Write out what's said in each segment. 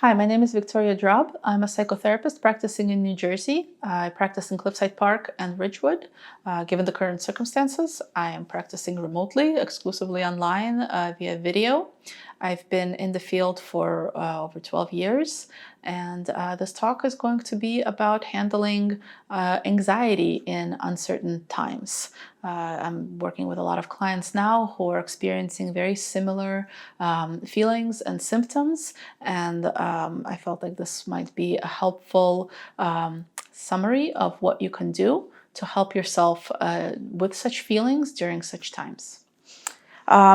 Hi, my name is Victoria Drob. I'm a psychotherapist practicing in New Jersey. I practice in Cliffside Park and Ridgewood. Given the current circumstances, I am practicing remotely, exclusively online via video. I've been in the field for over 12 years, and this talk is going to be about handling anxiety in uncertain times. I'm working with a lot of clients now who are experiencing very similar feelings and symptoms, and I felt like this might be a helpful summary of what you can do to help yourself with such feelings during such times.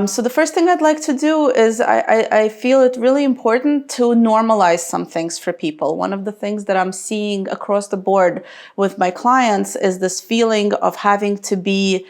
So the first thing I'd like to do is I feel it really important to normalize some things for people. One of the things that I'm seeing across the board with my clients is this feeling of having to be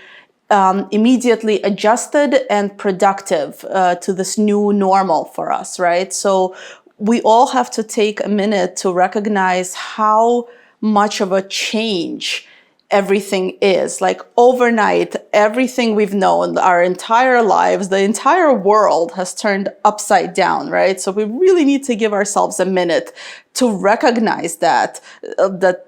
immediately adjusted and productive to this new normal for us, right? So we all have to take a minute to recognize how much of a change everything is. Like overnight, everything we've known our entire lives, the entire world has turned upside down, right? So we really need to give ourselves a minute to recognize that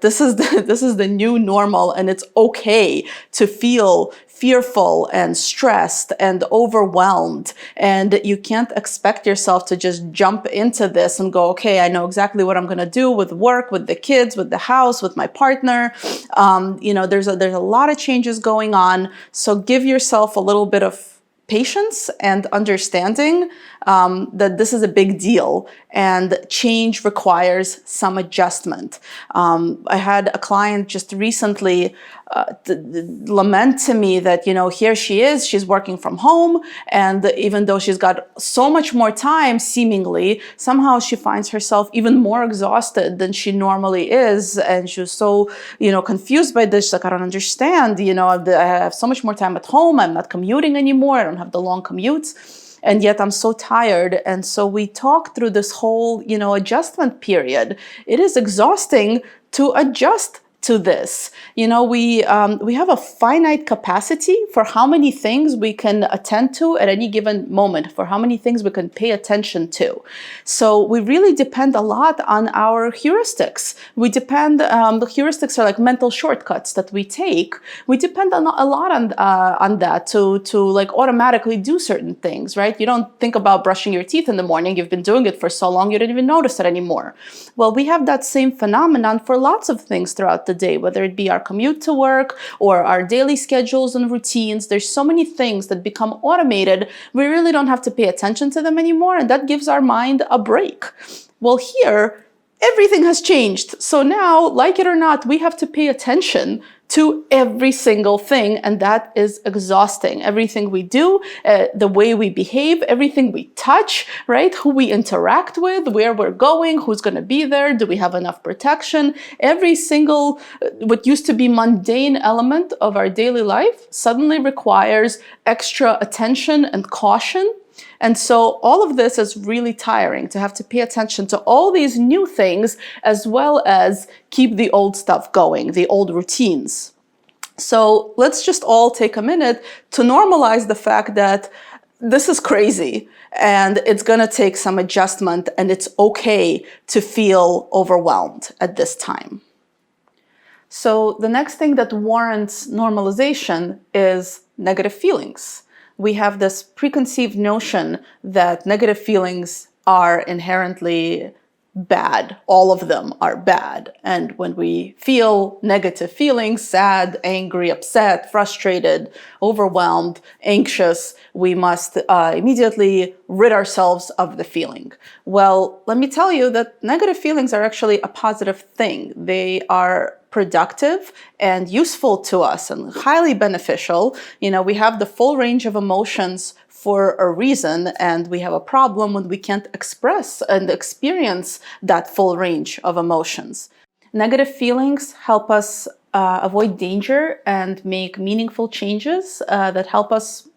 this is the new normal, and it's okay to feel fearful and stressed and overwhelmed. And you can't expect yourself to just jump into this and go, okay, I know exactly what I'm going to do with work, with the kids, with the house, with my partner. There's a lot of changes going on. So give yourself a little bit of patience and understanding that this is a big deal and change requires some adjustment. I had a client just recently lament to me that, here she is, she's working from home, and even though she's got so much more time, seemingly, somehow she finds herself even more exhausted than she normally is. And she was so, confused by this. Like, I don't understand, I have so much more time at home. I'm not commuting anymore. I don't have the long commutes. And yet I'm so tired. And so we talked through this whole, adjustment period. It is exhausting to adjust to this. We have a finite capacity for how many things we can attend to at any given moment, for how many things we can pay attention to. So we really depend a lot on our heuristics. We depend, the heuristics are like mental shortcuts that we take. We depend a lot on that to like automatically do certain things, right? You don't think about brushing your teeth in the morning. You've been doing it for so long, you don't even notice it anymore. Well, we have that same phenomenon for lots of things throughout the day, whether it be our commute to work or our daily schedules and routines. There's so many things that become automated. We really don't have to pay attention to them anymore, and that gives our mind a break. Well, here, everything has changed. So now, like it or not, we have to pay attention to every single thing, and that is exhausting. Everything we do, the way we behave, everything we touch, right? Who we interact with, where we're going, who's going to be there, do we have enough protection? Every single, what used to be mundane element of our daily life suddenly requires extra attention and caution. And so all of this is really tiring, to have to pay attention to all these new things, as well as keep the old stuff going, the old routines. So let's just all take a minute to normalize the fact that this is crazy and it's going to take some adjustment, and it's okay to feel overwhelmed at this time. So the next thing that warrants normalization is negative feelings. We have this preconceived notion that negative feelings are inherently bad. All of them are bad. And when we feel negative feelings, sad, angry, upset, frustrated, overwhelmed, anxious, we must immediately rid ourselves of the feeling. Well, let me tell you that negative feelings are actually a positive thing. They are productive and useful to us and highly beneficial. We have the full range of emotions for a reason, and we have a problem when we can't express and experience that full range of emotions. Negative feelings help us avoid danger and make meaningful changes that help us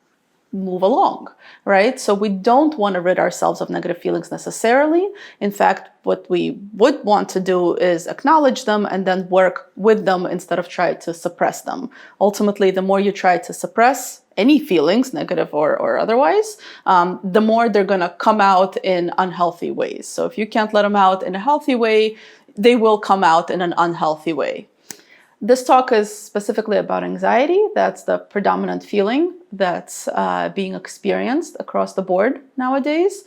move along, right? So we don't want to rid ourselves of negative feelings necessarily. In fact, what we would want to do is acknowledge them and then work with them instead of try to suppress them. Ultimately, the more you try to suppress any feelings, negative or otherwise, the more they're going to come out in unhealthy ways. So if you can't let them out in a healthy way, they will come out in an unhealthy way. This talk is specifically about anxiety. That's the predominant feeling that's being experienced across the board nowadays.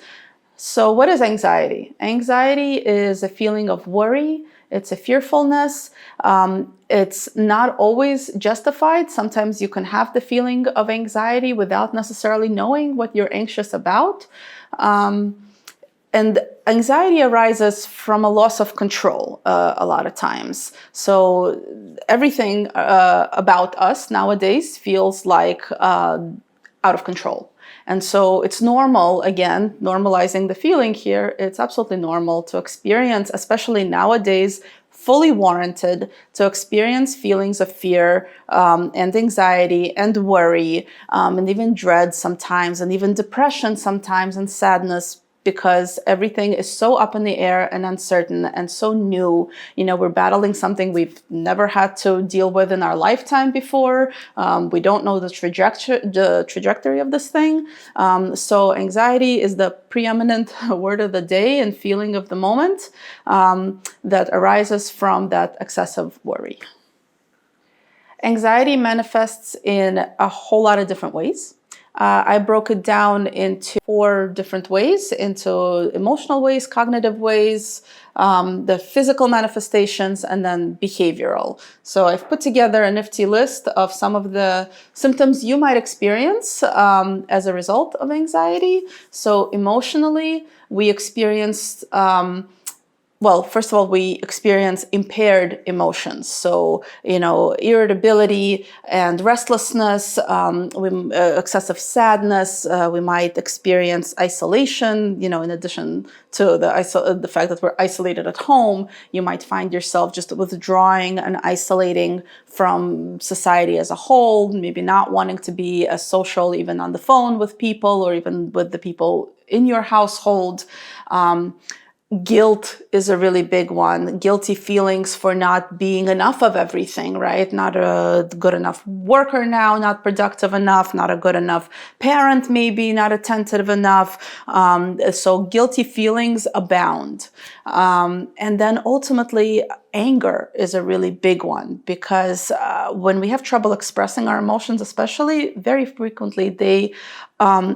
So what is anxiety? Anxiety is a feeling of worry. It's a fearfulness. It's not always justified. Sometimes you can have the feeling of anxiety without necessarily knowing what you're anxious about. And anxiety arises from a loss of control a lot of times. So everything about us nowadays feels like out of control. And so it's normal, again, normalizing the feeling here, it's absolutely normal to experience, especially nowadays, fully warranted to experience feelings of fear and anxiety and worry and even dread sometimes, and even depression sometimes, and sadness, because everything is so up in the air and uncertain and so new. You know, we're battling something we've never had to deal with in our lifetime before. We don't know the trajectory of this thing. So anxiety is the preeminent word of the day and feeling of the moment that arises from that excessive worry. Anxiety manifests in a whole lot of different ways. I broke it down into 4 different ways, into emotional ways, cognitive ways, the physical manifestations, and then behavioral. So I've put together a nifty list of some of the symptoms you might experience as a result of anxiety. So emotionally, we experienced well, first of all, we experience impaired emotions. So, you know, irritability and restlessness, excessive sadness. We might experience isolation, you know, in addition to the fact that we're isolated at home, you might find yourself just withdrawing and isolating from society as a whole, maybe not wanting to be as social even on the phone with people or even with the people in your household. Guilt is a really big one. Guilty feelings for not being enough of everything, right? Not a good enough worker now, not productive enough, not a good enough parent, maybe not attentive enough. So guilty feelings abound. And then ultimately, anger is a really big one, because when we have trouble expressing our emotions, especially, very frequently they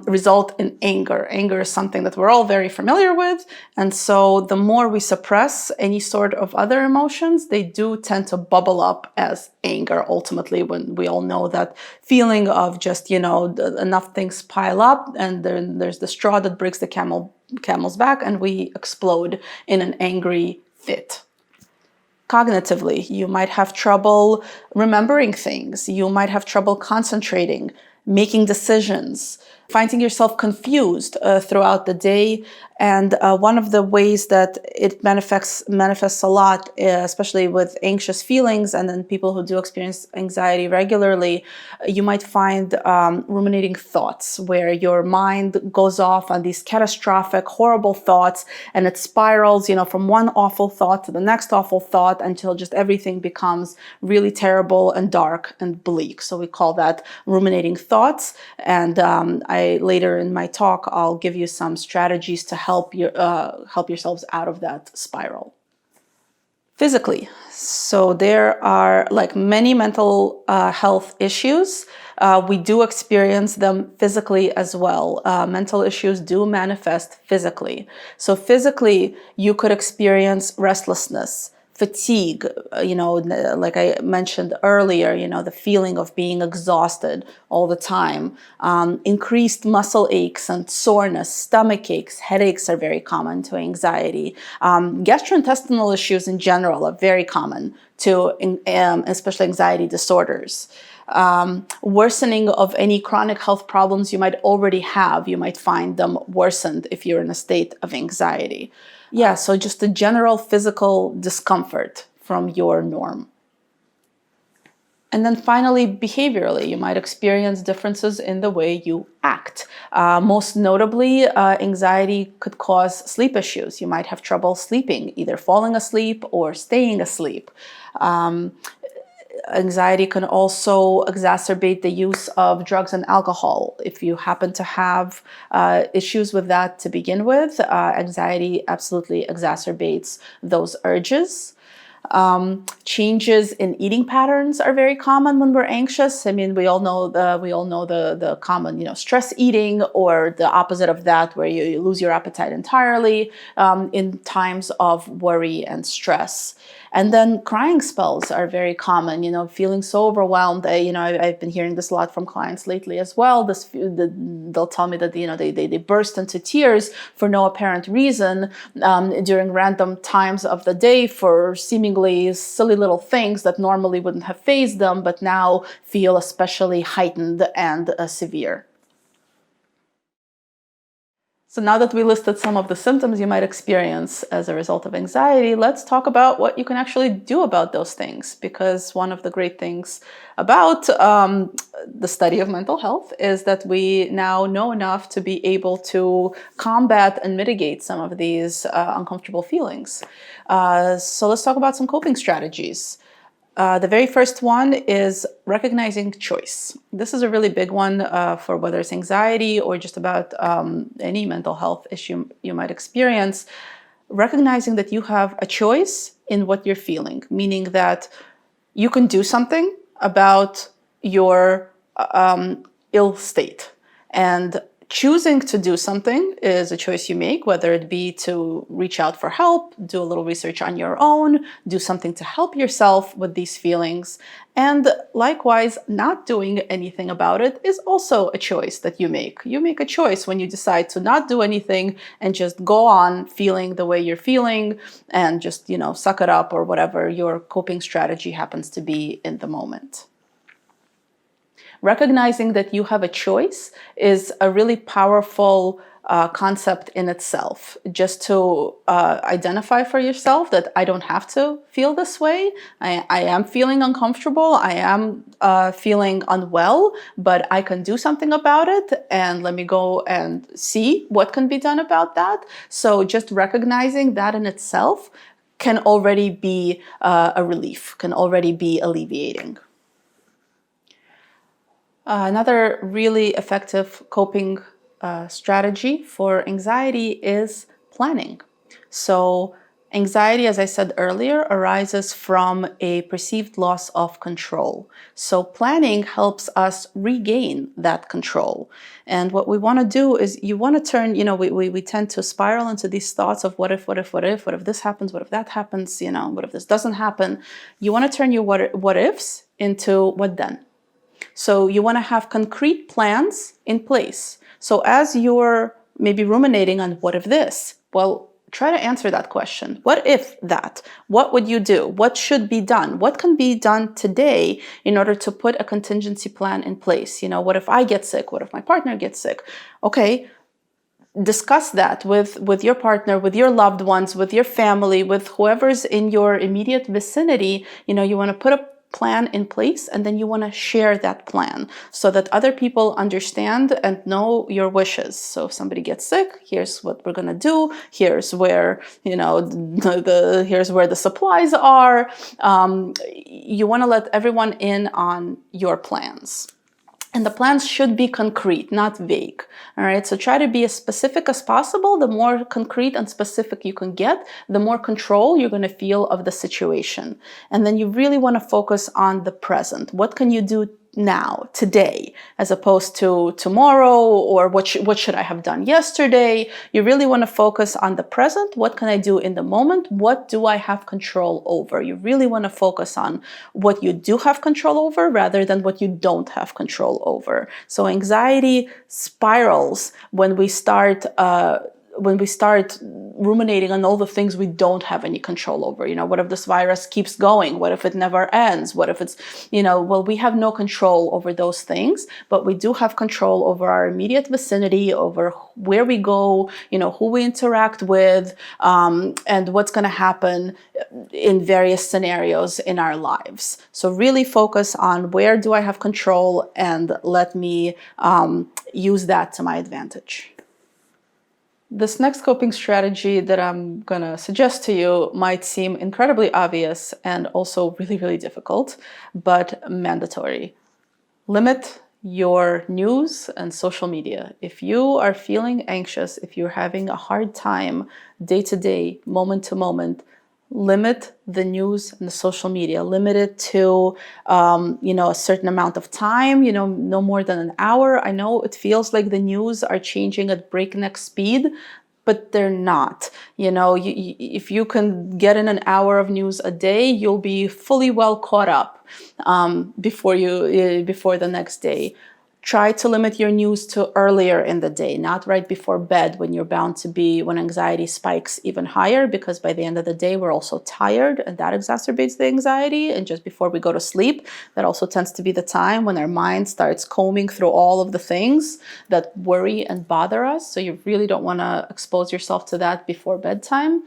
result in anger. Anger is something that we're all very familiar with. And so the more we suppress any sort of other emotions, they do tend to bubble up as anger ultimately, when we all know that feeling of just, you know, enough things pile up and then there's the straw that breaks the camel's back and we explode in an angry fit. Cognitively, you might have trouble remembering things. You might have trouble concentrating, making decisions, finding yourself confused throughout the day. And one of the ways that it manifests a lot, especially with anxious feelings, and then people who do experience anxiety regularly, you might find ruminating thoughts, where your mind goes off on these catastrophic, horrible thoughts, and it spirals, you know, from one awful thought to the next awful thought until just everything becomes really terrible and dark and bleak. So we call that ruminating thoughts. And later in my talk, I'll give you some strategies to help yourselves out of that spiral. Physically, so there are, like many mental health issues, we do experience them physically as well. Mental issues do manifest physically. So physically, you could experience restlessness, fatigue, you know, like I mentioned earlier, you know, the feeling of being exhausted all the time, increased muscle aches and soreness, stomach aches, headaches are very common to anxiety. Gastrointestinal issues in general are very common to especially anxiety disorders. Worsening of any chronic health problems you might already have, you might find them worsened if you're in a state of anxiety. Yeah, so just a general physical discomfort from your norm. And then finally, behaviorally, you might experience differences in the way you act. Most notably, anxiety could cause sleep issues. You might have trouble sleeping, either falling asleep or staying asleep. Anxiety can also exacerbate the use of drugs and alcohol. If you happen to have issues with that to begin with, anxiety absolutely exacerbates those urges. Changes in eating patterns are very common when we're anxious. I mean, we all know the common, stress eating, or the opposite of that, where you lose your appetite entirely in times of worry and stress. And then crying spells are very common, feeling so overwhelmed. I've been hearing this a lot from clients lately as well. They'll tell me that, they burst into tears for no apparent reason during random times of the day for seemingly silly little things that normally wouldn't have fazed them, but now feel especially heightened and severe. So now that we listed some of the symptoms you might experience as a result of anxiety, let's talk about what you can actually do about those things. Because one of the great things about the study of mental health is that we now know enough to be able to combat and mitigate some of these uncomfortable feelings. So let's talk about some coping strategies. The very first one is recognizing choice. This is a really big one for whether it's anxiety or just about any mental health issue you might experience. Recognizing that you have a choice in what you're feeling, meaning that you can do something about your ill state. And choosing to do something is a choice you make, whether it be to reach out for help, do a little research on your own, do something to help yourself with these feelings. And likewise, not doing anything about it is also a choice that you make. You make a choice when you decide to not do anything and just go on feeling the way you're feeling and just, suck it up, or whatever your coping strategy happens to be in the moment. Recognizing that you have a choice is a really powerful concept in itself. Just to identify for yourself that I don't have to feel this way. I am feeling uncomfortable. I am feeling unwell, but I can do something about it. And let me go and see what can be done about that. So just recognizing that in itself can already be a relief, can already be alleviating. Another really effective coping strategy for anxiety is planning. So anxiety, as I said earlier, arises from a perceived loss of control. So planning helps us regain that control. And what we want to do is you want to turn, we tend to spiral into these thoughts of what if this happens, what if that happens, what if this doesn't happen. You want to turn your what ifs into what then. So you want to have concrete plans in place. So as you're maybe ruminating on what if this, well, try to answer that question. What if that? What would you do? What should be done? What can be done today in order to put a contingency plan in place? What if I get sick? What if my partner gets sick? Okay, discuss that with your partner, with your loved ones, with your family, with whoever's in your immediate vicinity. You want to put a plan in place, and then you want to share that plan so that other people understand and know your wishes. So if somebody gets sick, here's what we're going to do. Here's where, here's where the supplies are. You want to let everyone in on your plans. And the plans should be concrete, not vague. All right, so try to be as specific as possible. The more concrete and specific you can get, the more control you're going to feel of the situation. And then you really want to focus on the present. What can you do now, today, as opposed to tomorrow, or what should I have done yesterday? You really want to focus on the present. What can I do in the moment? What do I have control over? You really want to focus on what you do have control over rather than what you don't have control over. So anxiety spirals when we start ruminating on all the things we don't have any control over. What if this virus keeps going? What if it never ends? What if it's, we have no control over those things, but we do have control over our immediate vicinity, over where we go, who we interact with, and what's going to happen in various scenarios in our lives. So really focus on where do I have control, and let me use that to my advantage. This next coping strategy that I'm going to suggest to you might seem incredibly obvious and also really, really difficult, but mandatory. Limit your news and social media. If you are feeling anxious, if you're having a hard time day to day, moment to moment, limit the news and the social media. Limit it to, a certain amount of time, no more than an hour. I know it feels like the news are changing at breakneck speed, but they're not. If you can get in an hour of news a day, you'll be fully well caught up before the next day. Try to limit your news to earlier in the day, not right before bed when you're bound to be, when anxiety spikes even higher, because by the end of the day, we're also tired and that exacerbates the anxiety. And just before we go to sleep, that also tends to be the time when our mind starts combing through all of the things that worry and bother us. So you really don't want to expose yourself to that before bedtime.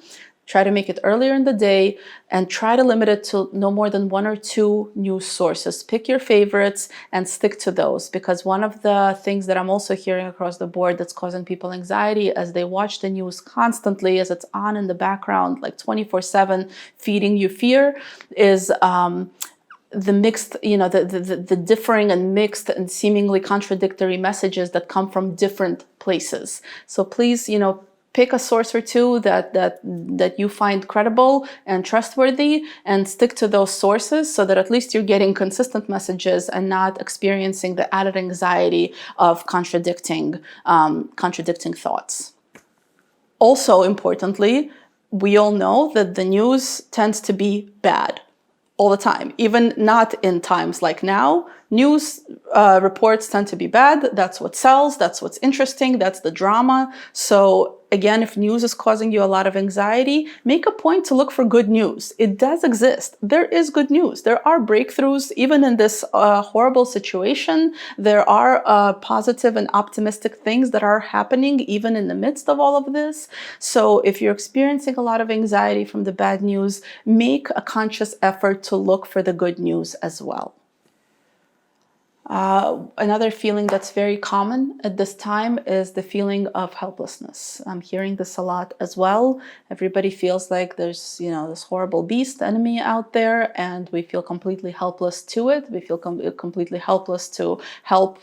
Try to make it earlier in the day and try to limit it to no more than 1 or 2 news sources. Pick your favorites and stick to those, because one of the things that I'm also hearing across the board that's causing people anxiety as they watch the news constantly, as it's on in the background, like 24/7, feeding you fear, is the mixed, the differing and mixed and seemingly contradictory messages that come from different places. So please, pick a source or two that you find credible and trustworthy and stick to those sources so that at least you're getting consistent messages and not experiencing the added anxiety of contradicting thoughts. Also, importantly, we all know that the news tends to be bad all the time, even not in times like now. News reports tend to be bad. That's what sells. That's what's interesting. That's the drama. So again, if news is causing you a lot of anxiety, make a point to look for good news. It does exist. There is good news. There are breakthroughs. Even in this horrible situation, there are positive and optimistic things that are happening even in the midst of all of this. So if you're experiencing a lot of anxiety from the bad news, make a conscious effort to look for the good news as well. Another feeling that's very common at this time is the feeling of helplessness. I'm hearing this a lot as well. Everybody feels like there's, this horrible beast enemy out there, and we feel completely helpless to it. We feel completely helpless to help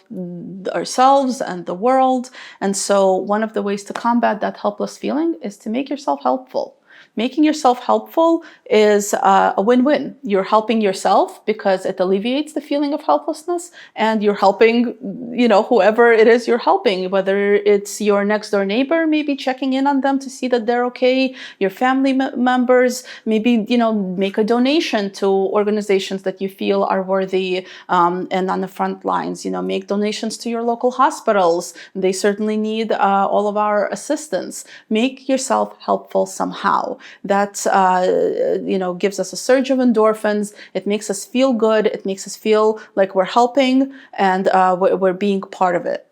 ourselves and the world. And so one of the ways to combat that helpless feeling is to make yourself helpful. Making yourself helpful is a win-win. You're helping yourself because it alleviates the feeling of helplessness, and you're helping, whoever it is you're helping, whether it's your next door neighbor, maybe checking in on them to see that they're okay, your family members, maybe, make a donation to organizations that you feel are worthy and on the front lines, make donations to your local hospitals. They certainly need all of our assistance. Make yourself helpful somehow. That gives us a surge of endorphins. It makes us feel good. It makes us feel like we're helping and we're being part of it.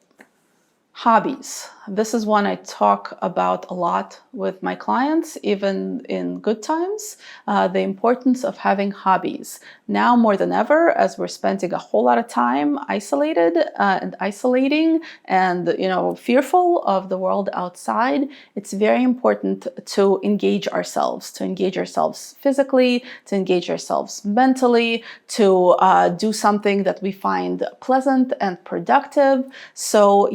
Hobbies. This is one I talk about a lot with my clients, even in good times, the importance of having hobbies. Now more than ever, as we're spending a whole lot of time isolated and isolating and, fearful of the world outside, it's very important to engage ourselves physically, to engage ourselves mentally, to do something that we find pleasant and productive. So,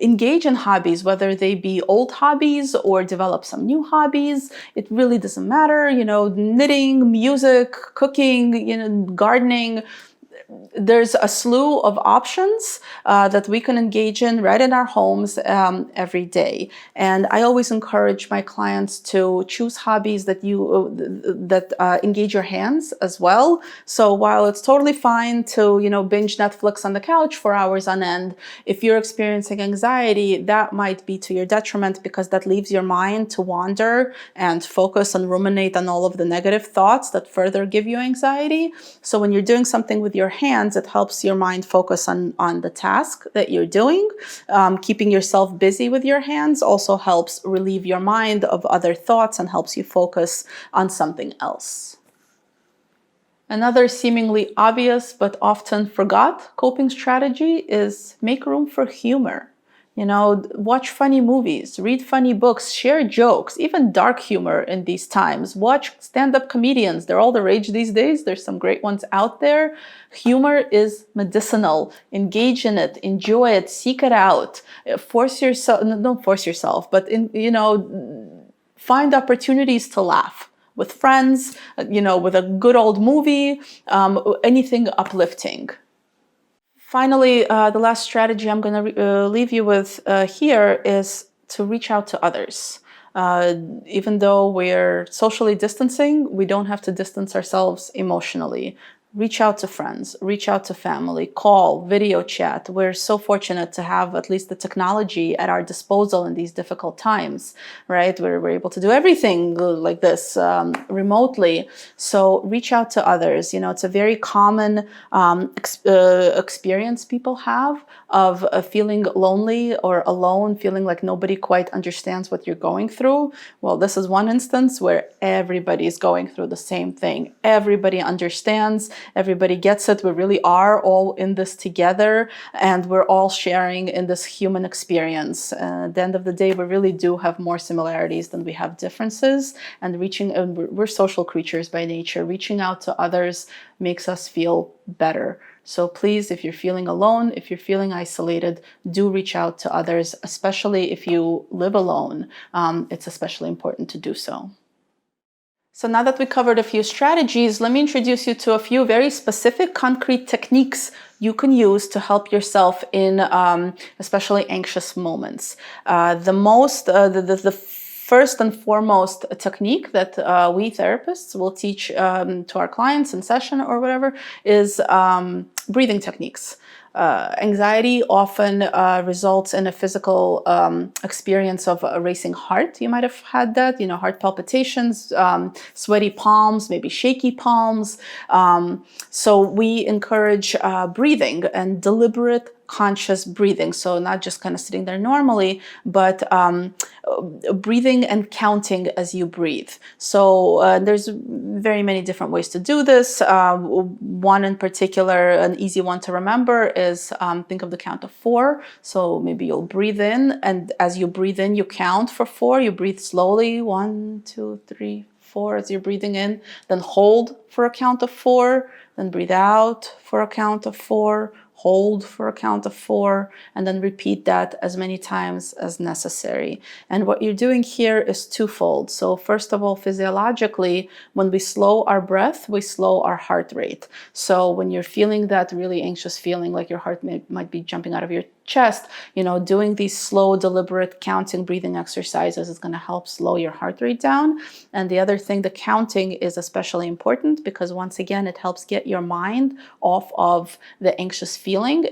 engage in hobbies, whether they be old hobbies or develop some new hobbies. It really doesn't matter, knitting, music, cooking, gardening. There's a slew of options that we can engage in right in our homes every day. And I always encourage my clients to choose hobbies that engage your hands as well. So while it's totally fine to, binge Netflix on the couch for hours on end, if you're experiencing anxiety, that might be to your detriment, because that leaves your mind to wander and focus and ruminate on all of the negative thoughts that further give you anxiety. So when you're doing something with your hands, it helps your mind focus on the task that you're doing. Keeping yourself busy with your hands also helps relieve your mind of other thoughts and helps you focus on something else. Another seemingly obvious but often forgot coping strategy is make room for humor. You know, watch funny movies, read funny books, share jokes, even dark humor in these times. Watch stand-up comedians. They're all the rage these days. There's some great ones out there. Humor is medicinal. Engage in it, enjoy it, seek it out. Force yourself, don't force yourself, but find opportunities to laugh with friends, with a good old movie, anything uplifting. Finally, the last strategy I'm going to leave you with here is to reach out to others. Even though we're socially distancing, we don't have to distance ourselves emotionally. Reach out to friends, reach out to family, call, video chat. We're so fortunate to have at least the technology at our disposal in these difficult times, right? We're able to do everything like this remotely. So reach out to others. It's a very common experience people have of feeling lonely or alone, feeling like nobody quite understands what you're going through. Well, this is one instance where everybody is going through the same thing. Everybody understands. Everybody gets it. We really are all in this together, and we're all sharing in this human experience. At the end of the day, we really do have more similarities than we have differences, and we're social creatures by nature. Reaching out to others makes us feel better. So please, if you're feeling alone, if you're feeling isolated, do reach out to others, especially if you live alone. It's especially important to do so. So now that we covered a few strategies, let me introduce you to a few very specific concrete techniques you can use to help yourself in especially anxious moments. The first and foremost technique that we therapists will teach to our clients in session or whatever is breathing techniques. Anxiety often results in a physical experience of a racing heart. You might have had that, heart palpitations, sweaty palms, maybe shaky palms. So we encourage breathing and deliberate conscious breathing. So not just kind of sitting there normally, but breathing and counting as you breathe. So there's very many different ways to do this. One in particular, an easy one to remember is think of the count of 4. So maybe you'll breathe in, and as you breathe in, you count for 4. You breathe slowly, 1, 2, 3, 4 as you're breathing in, then hold for a count of 4, then breathe out for a count of 4, hold for a count of 4, and then repeat that as many times as necessary. And what you're doing here is twofold. So first of all, physiologically, when we slow our breath, we slow our heart rate. So when you're feeling that really anxious feeling, like your heart might be jumping out of your chest, doing these slow, deliberate counting breathing exercises is going to help slow your heart rate down. And the other thing, the counting is especially important because once again, it helps get your mind off of the anxious feeling,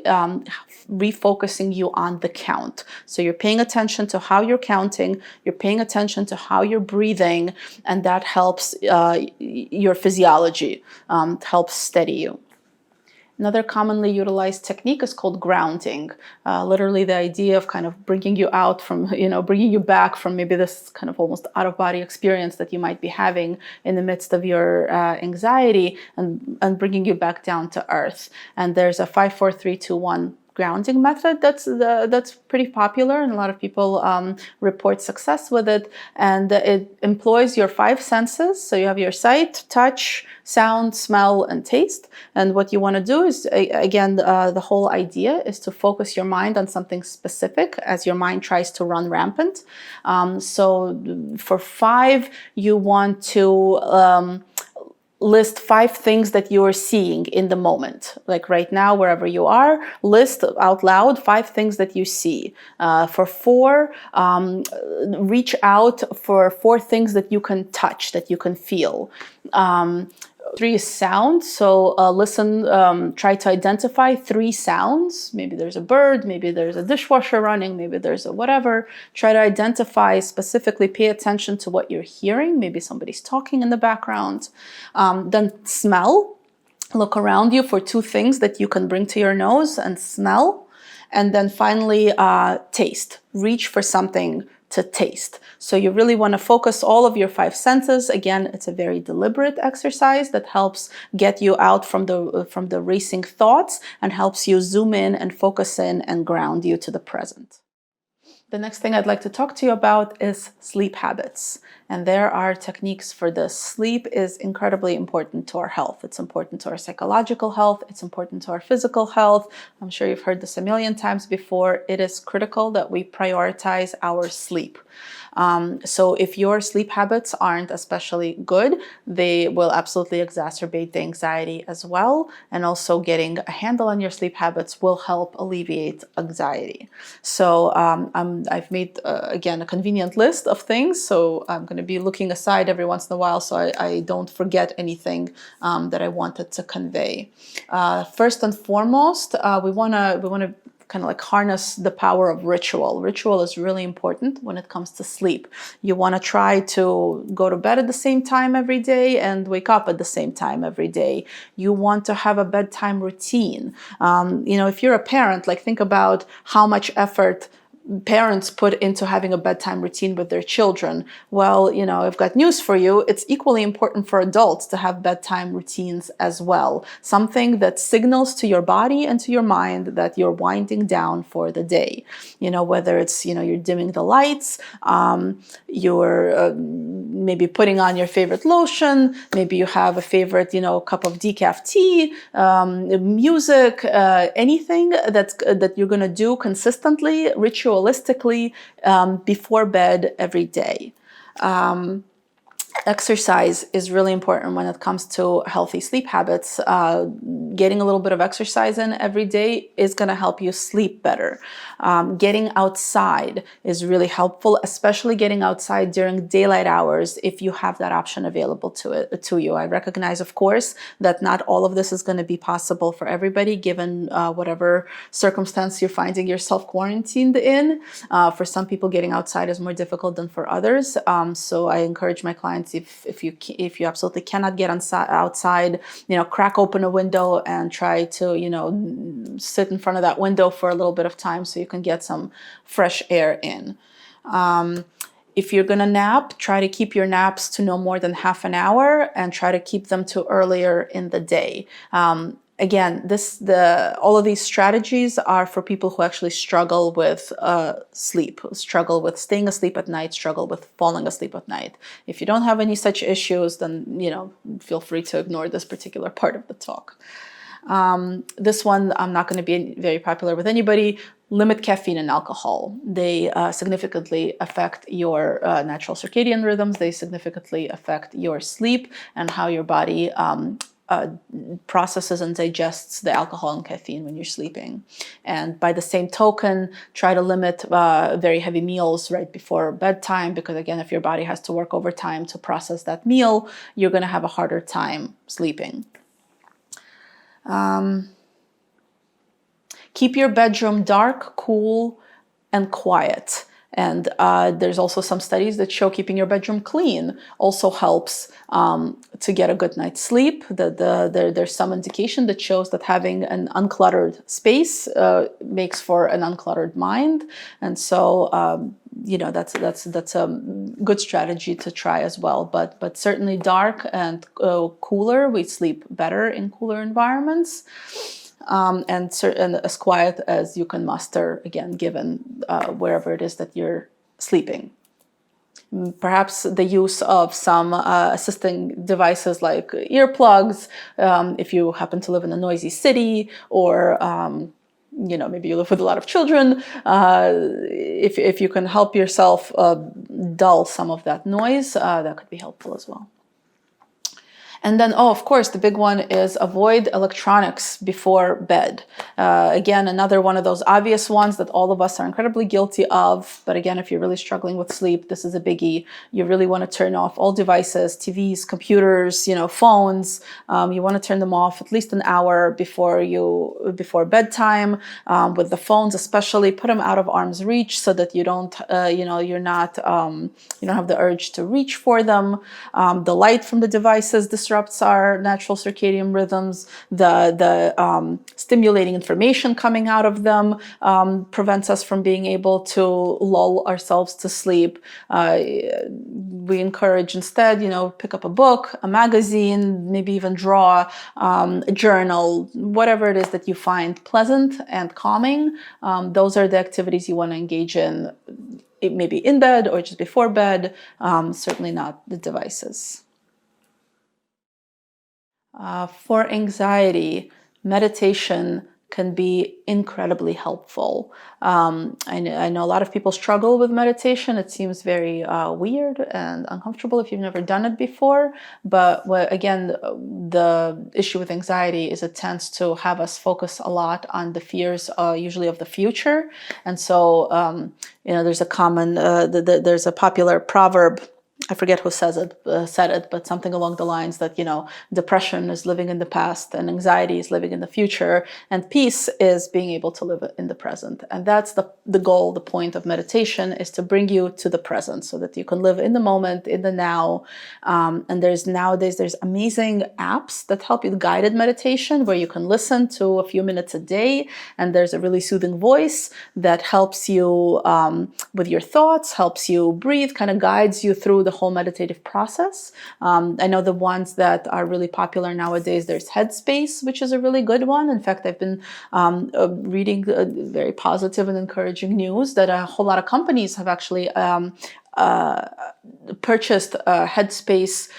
refocusing you on the count. So you're paying attention to how you're counting, you're paying attention to how you're breathing, and that helps your physiology, helps steady you. Another commonly utilized technique is called grounding. Literally the idea of kind of bringing you out from, bringing you back from maybe this kind of almost out-of-body experience that you might be having in the midst of your anxiety and bringing you back down to earth. And there's a 5, 4, 3, 2, 1 grounding method that's pretty popular, and a lot of people report success with it. And it employs your 5 senses. So you have your sight, touch, sound, smell, and taste. And what you want to do is, again, the whole idea is to focus your mind on something specific as your mind tries to run rampant. So for 5, you want to list 5 things that you are seeing in the moment. Like right now, wherever you are, list out loud 5 things that you see. For 4, reach out for 4 things that you can touch, that you can feel. 3 is sound. So listen, try to identify 3 sounds. Maybe there's a bird, maybe there's a dishwasher running, maybe there's a whatever. Try to identify specifically, pay attention to what you're hearing. Maybe somebody's talking in the background. Then smell. Look around you for 2 things that you can bring to your nose and smell. And then finally, taste. Reach for something to taste. So you really want to focus all of your 5 senses. Again, it's a very deliberate exercise that helps get you out from the racing thoughts and helps you zoom in and focus in and ground you to the present. The next thing I'd like to talk to you about is sleep habits. And there are techniques for this. Sleep is incredibly important to our health. It's important to our psychological health. It's important to our physical health. I'm sure you've heard this a million times before. It is critical that we prioritize our sleep. So if your sleep habits aren't especially good, they will absolutely exacerbate the anxiety as well. And also getting a handle on your sleep habits will help alleviate anxiety. So I've made, again, a convenient list of things. So I'm going to be looking aside every once in a while so I don't forget anything that I wanted to convey. First and foremost, we want to kind of like harness the power of ritual. Ritual is really important when it comes to sleep. You want to try to go to bed at the same time every day and wake up at the same time every day. You want to have a bedtime routine. If you're a parent, like think about how much effort parents put into having a bedtime routine with their children. Well, I've got news for you. It's equally important for adults to have bedtime routines as well. Something that signals to your body and to your mind that you're winding down for the day. Whether it's, you're dimming the lights, you're maybe putting on your favorite lotion, maybe you have a favorite, cup of decaf tea, music, anything that you're going to do consistently, ritualistically, before bed every day. Exercise is really important when it comes to healthy sleep habits. Getting a little bit of exercise in every day is going to help you sleep better. Getting outside is really helpful, especially getting outside during daylight hours if you have that option available to you. I recognize, of course, that not all of this is going to be possible for everybody, given whatever circumstance you're finding yourself quarantined in. For some people, getting outside is more difficult than for others. So I encourage my clients, if you absolutely cannot get outside, crack open a window and try to, sit in front of that window for a little bit of time so you can get some fresh air in. If you're going to nap, try to keep your naps to no more than half an hour and try to keep them to earlier in the day. Again, all of these strategies are for people who actually struggle with sleep, struggle with staying asleep at night, struggle with falling asleep at night. If you don't have any such issues, then feel free to ignore this particular part of the talk. This one, I'm not going to be very popular with anybody. Limit caffeine and alcohol. They significantly affect your natural circadian rhythms. They significantly affect your sleep and how your body processes and digests the alcohol and caffeine when you're sleeping. And by the same token, try to limit very heavy meals right before bedtime, because again, if your body has to work overtime to process that meal, you're going to have a harder time sleeping. Keep your bedroom dark, cool, and quiet. And there's also some studies that show keeping your bedroom clean also helps to get a good night's sleep. There's some indication that shows that having an uncluttered space makes for an uncluttered mind. And so, that's a good strategy to try as well. But certainly dark and cooler, we sleep better in cooler environments. And as quiet as you can muster, again, given wherever it is that you're sleeping. Perhaps the use of some assisting devices like earplugs, if you happen to live in a noisy city, or maybe you live with a lot of children. If you can help yourself dull some of that noise, that could be helpful as well. And then, of course, the big one is avoid electronics before bed. Again, another one of those obvious ones that all of us are incredibly guilty of. But again, if you're really struggling with sleep, this is a biggie. You really want to turn off all devices, TVs, computers, phones. You want to turn them off at least an hour before bedtime. With the phones, especially, put them out of arm's reach so that you don't, you don't have the urge to reach for them. The light from the devices distracts disrupts our natural circadian rhythms. The stimulating information coming out of them prevents us from being able to lull ourselves to sleep. We encourage instead, pick up a book, a magazine, maybe even draw, a journal, whatever it is that you find pleasant and calming. Those are the activities you want to engage in. It may be in bed or just before bed, certainly not the devices. For anxiety, meditation can be incredibly helpful. I know a lot of people struggle with meditation. It seems very weird and uncomfortable if you've never done it before. But again, the issue with anxiety is it tends to have us focus a lot on the fears, usually of the future. And so, there's a popular proverb. I forget who said it, but something along the lines that, depression is living in the past and anxiety is living in the future, and peace is being able to live in the present. And that's the goal, the point of meditation, is to bring you to the present so that you can live in the moment, in the now. And nowadays there's amazing apps that help you, guided meditation, where you can listen to a few minutes a day, and there's a really soothing voice that helps you with your thoughts, helps you breathe, kind of guides you through the whole meditative process. I know the ones that are really popular nowadays, there's Headspace, which is a really good one. In fact, I've been reading very positive and encouraging news that a whole lot of companies have actually purchased Headspace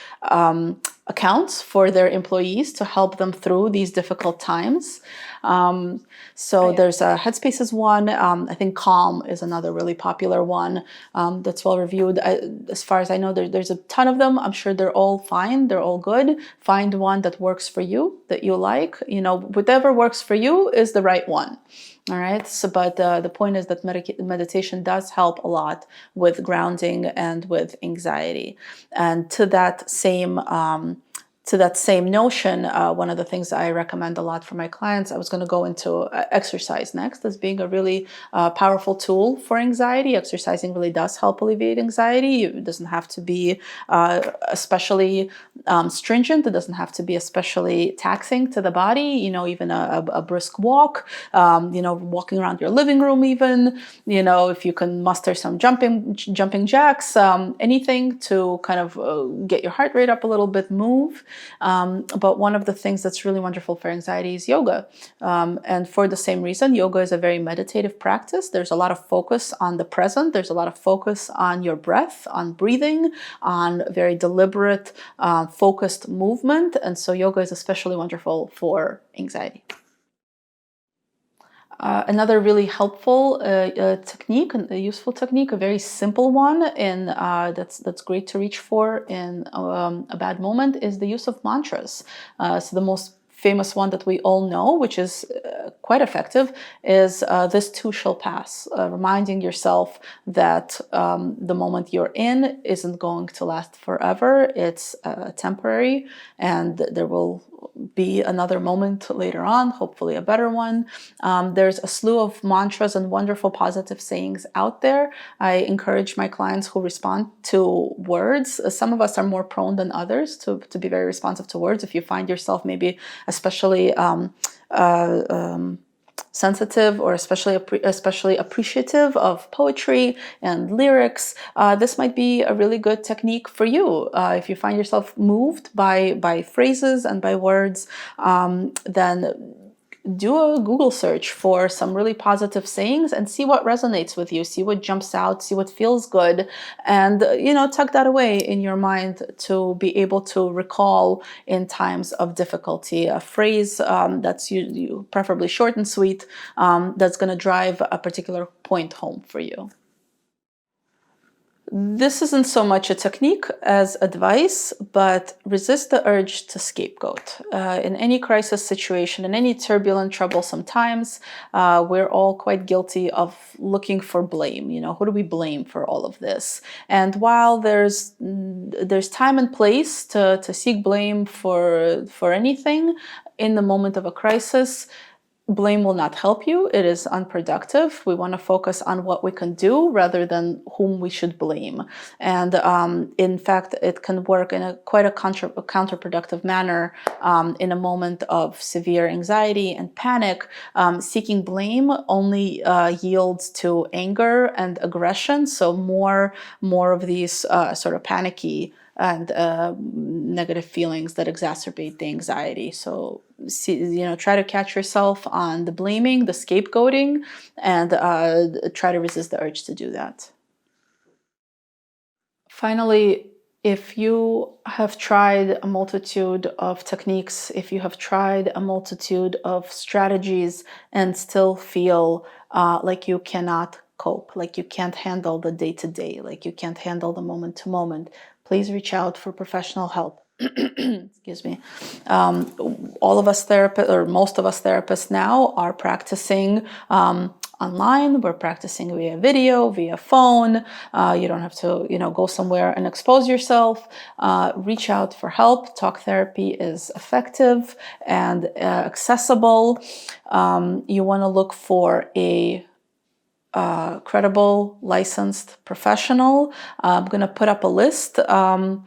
accounts for their employees to help them through these difficult times. There's Headspace is one. I think Calm is another really popular one that's well reviewed. As far as I know, there's a ton of them. I'm sure they're all fine. They're all good. Find one that works for you, that you like. Whatever works for you is the right one. All right. So, but the point is that meditation does help a lot with grounding and with anxiety. And to that same notion, one of the things I recommend a lot for my clients, I was going to go into exercise next, as being a really powerful tool for anxiety. Exercising really does help alleviate anxiety. It doesn't have to be especially stringent. It doesn't have to be especially taxing to the body. Even a brisk walk, walking around your living room, even, if you can muster some jumping jacks, anything to kind of get your heart rate up a little bit, move. But one of the things that's really wonderful for anxiety is yoga. And for the same reason, yoga is a very meditative practice. There's a lot of focus on the present. There's a lot of focus on your breath, on breathing, on very deliberate, focused movement. And so yoga is especially wonderful for anxiety. Another really helpful technique, a useful technique, a very simple one, and that's great to reach for in a bad moment, is the use of mantras. So the most famous one that we all know, which is quite effective, is "This too shall pass," reminding yourself that the moment you're in isn't going to last forever. It's temporary, and there will be another moment later on, hopefully a better one. There's a slew of mantras and wonderful positive sayings out there. I encourage my clients who respond to words. Some of us are more prone than others to be very responsive to words. If you find yourself maybe especially sensitive or especially appreciative of poetry and lyrics, this might be a really good technique for you. If you find yourself moved by phrases and by words, then do a Google search for some really positive sayings and see what resonates with you, see what jumps out, see what feels good, and tuck that away in your mind to be able to recall in times of difficulty a phrase that's you preferably short and sweet, that's going to drive a particular point home for you. This isn't so much a technique as advice, but resist the urge to scapegoat. In any crisis situation, in any turbulent, troublesome times, we're all quite guilty of looking for blame. Who do we blame for all of this? And while there's time and place to seek blame for anything in the moment of a crisis, blame will not help you. It is unproductive. We want to focus on what we can do rather than whom we should blame. And in fact, it can work in quite a counterproductive manner in a moment of severe anxiety and panic. Seeking blame only yields to anger and aggression. So more of these sort of panicky and negative feelings that exacerbate the anxiety. So, try to catch yourself on the blaming, the scapegoating, and try to resist the urge to do that. Finally, if you have tried a multitude of techniques, if you have tried a multitude of strategies and still feel like you cannot cope, like you can't handle the day-to-day, like you can't handle the moment-to-moment, please reach out for professional help. Excuse me. All of us therapists, or most of us therapists now, are practicing online. We're practicing via video, via phone. You don't have to, go somewhere and expose yourself. Reach out for help. Talk therapy is effective and accessible. You want to look for a credible, licensed professional. I'm going to put up a list on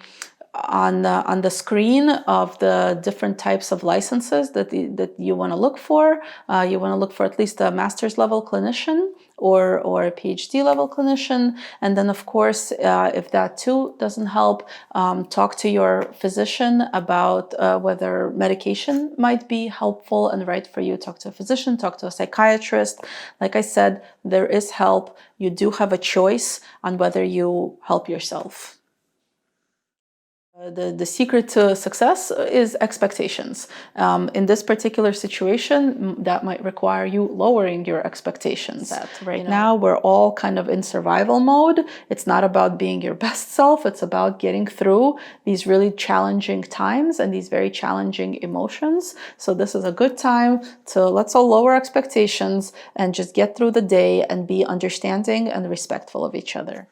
the screen of the different types of licenses that you want to look for. You want to look for at least a master's level clinician or a PhD level clinician. And then, of course, if that too doesn't help, talk to your physician about whether medication might be helpful and right for you. Talk to a physician, talk to a psychiatrist. Like I said, there is help. You do have a choice on whether you help yourself. The secret to success is expectations. In this particular situation, that might require you lowering your expectations. Right now, we're all kind of in survival mode. It's not about being your best self. It's about getting through these really challenging times and these very challenging emotions. So this is a good time to let's all lower expectations and just get through the day and be understanding and respectful of each other.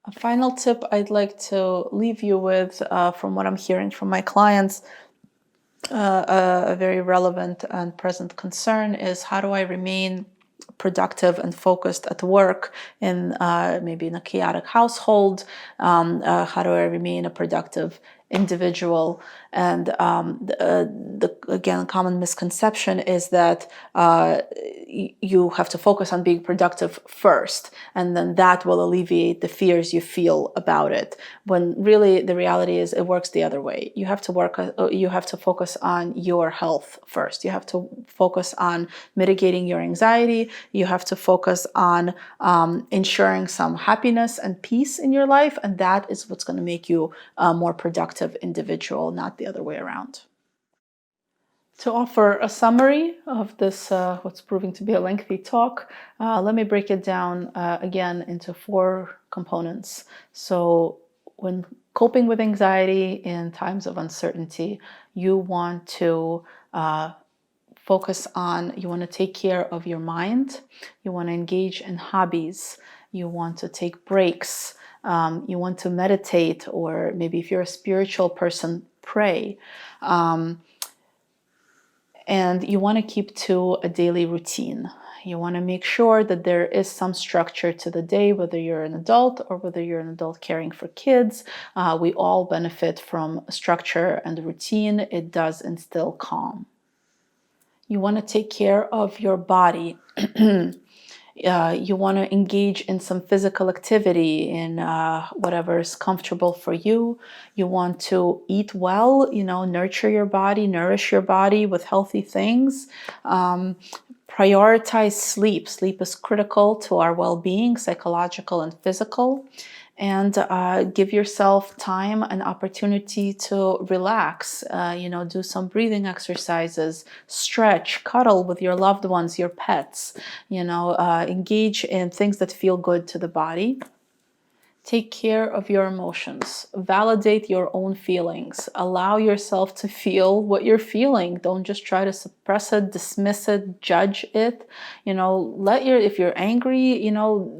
A final tip I'd like to leave you with from what I'm hearing from my clients, a very relevant and present concern is how do I remain productive and focused at work in maybe in a chaotic household? How do I remain a productive individual? And the again, common misconception is that you have to focus on being productive first, and then that will alleviate the fears you feel about it. When really the reality is it works the other way. You have to focus on your health first. You have to focus on mitigating your anxiety. You have to focus on ensuring some happiness and peace in your life, and that is what's going to make you a more productive individual, not the other way around. To offer a summary of this, what's proving to be a lengthy talk, let me break it down again into 4 components. So when coping with anxiety in times of uncertainty, you want to you want to take care of your mind, you want to engage in hobbies, you want to take breaks, you want to meditate, or maybe if you're a spiritual person, pray. And you want to keep to a daily routine. You want to make sure that there is some structure to the day, whether you're an adult or whether you're an adult caring for kids. We all benefit from structure and routine. It does instill calm. You want to take care of your body. You want to engage in some physical activity, in whatever is comfortable for you. You want to eat well, nurture your body, nourish your body with healthy things. Prioritize sleep. Sleep is critical to our well-being, psychological and physical. And give yourself time and opportunity to relax, do some breathing exercises, stretch, cuddle with your loved ones, your pets, engage in things that feel good to the body. Take care of your emotions. Validate your own feelings. Allow yourself to feel what you're feeling. Don't just try to suppress it, dismiss it, judge it. If you're angry,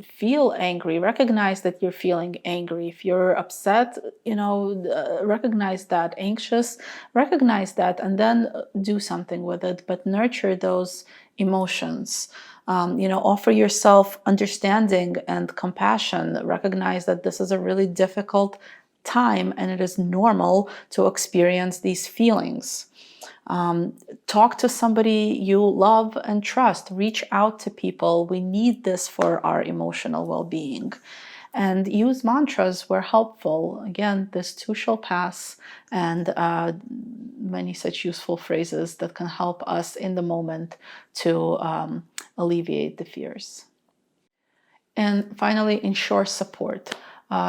feel angry. Recognize that you're feeling angry. If you're upset, recognize that. Anxious, recognize that, and then do something with it. But nurture those emotions. Offer yourself understanding and compassion. Recognize that this is a really difficult time and it is normal to experience these feelings. Talk to somebody you love and trust. Reach out to people. We need this for our emotional well-being. And use mantras where helpful. Again, this too shall pass, and many such useful phrases that can help us in the moment to alleviate the fears. And finally, ensure support.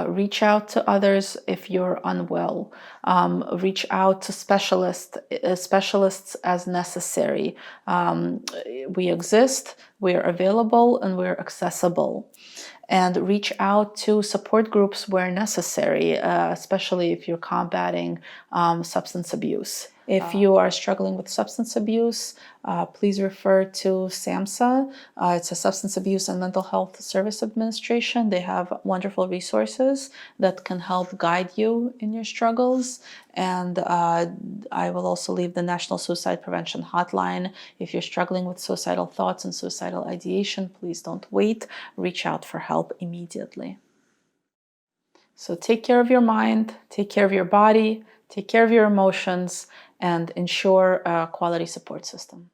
Reach out to others if you're unwell. Reach out to specialists as necessary. We exist, we're available, and we're accessible. And reach out to support groups where necessary, especially if you're combating substance abuse. If you are struggling with substance abuse, please refer to SAMHSA. It's a Substance Abuse and Mental Health Service Administration. They have wonderful resources that can help guide you in your struggles. And I will also leave the National Suicide Prevention Hotline. If you're struggling with suicidal thoughts and suicidal ideation, please don't wait. Reach out for help immediately. So take care of your mind, take care of your body, take care of your emotions, and ensure a quality support system.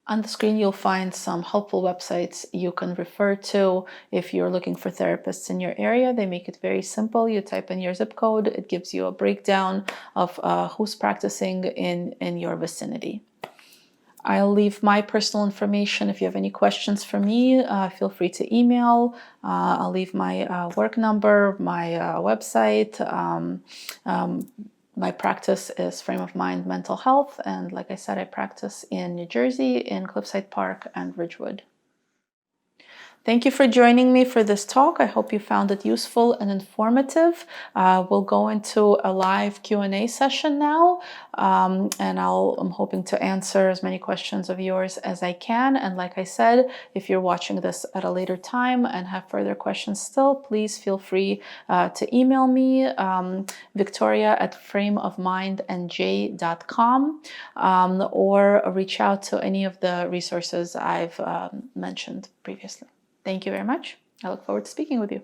On the screen, you'll find some helpful websites you can refer to if you're looking for therapists in your area. They make it very simple. You type in your zip code. It gives you a breakdown of who's practicing in your vicinity. I'll leave my personal information. If you have any questions for me, feel free to email. I'll leave my work number, my website. My practice is frame of mind mental health, and like I said, I practice in New Jersey, in Cliffside Park and Ridgewood. Thank you for joining me for this talk. I hope you found it useful and informative. We'll go into a live Q&A session now, and I'm hoping to answer as many questions of yours as I can. And like I said, if you're watching this at a later time and have further questions still, please feel free to email me, victoria@frameofmindnj.com, or reach out to any of the resources I've mentioned previously. Thank you very much. I look forward to speaking with you.